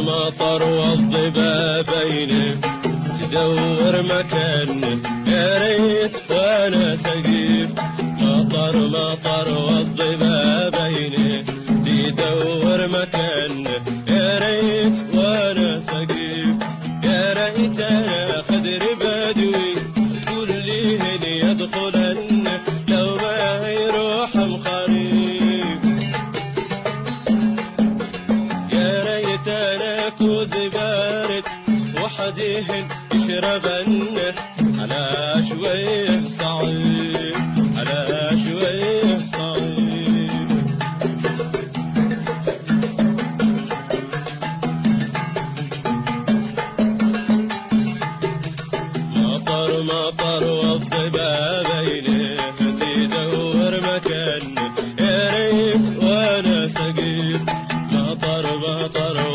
مطر والضباب بينه تدور مكانه، يا ريت وانا سقيف. مطر والضباب بينه تدور مكانه، يا ريت وانا سقيف. يا ريت انا خدر بدوي كل هن يدخلن لو ما يروح مخريف. يا ريت انا كوز بارد وحديهن يشربن على شويه صعيب، على شويه صعيب. مطر والضباب بينه تدور مكانه، يا ريت وانا سقيف. مطر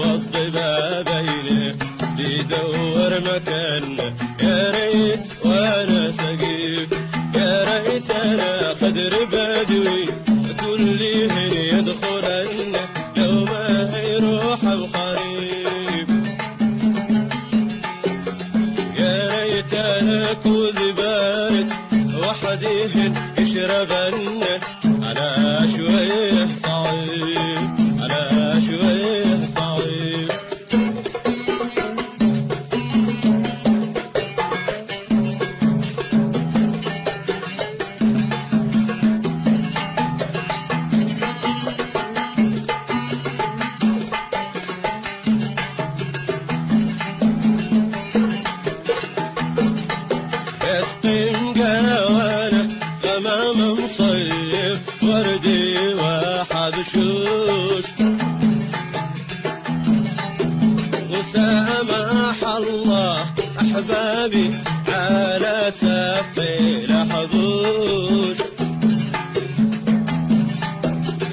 والضباب بينه تدور مكانه، يا ريت وانا سقيف. يا ريت انا خدر بدوي كلهن يدخلن لو ما يروح الخريف. يا ريت انا كوز بارد وحديهن يشربن على شويه صعيب، على شويه صعيب. يسقم قوانا غمام مصيف وردي وحبشوش، وسامح الله أحبابي على سفي لحظوش.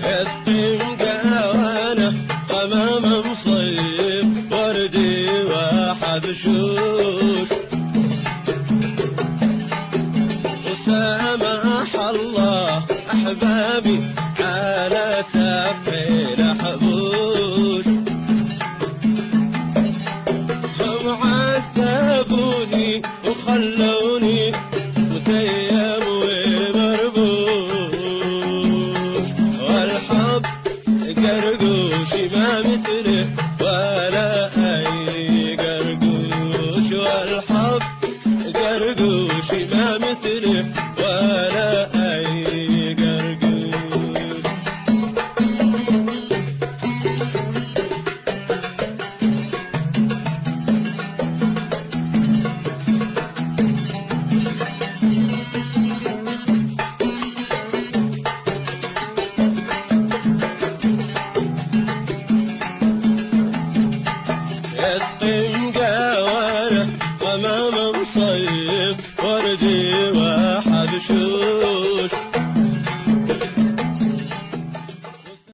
يسقم قوانا غمام مصيف وردي وحبشوش، سامح الله أحبابي على سفي لحبوش. هم عذبوني وخلوني متيم ومربوش، والحب قرقوشي ما مثله ولا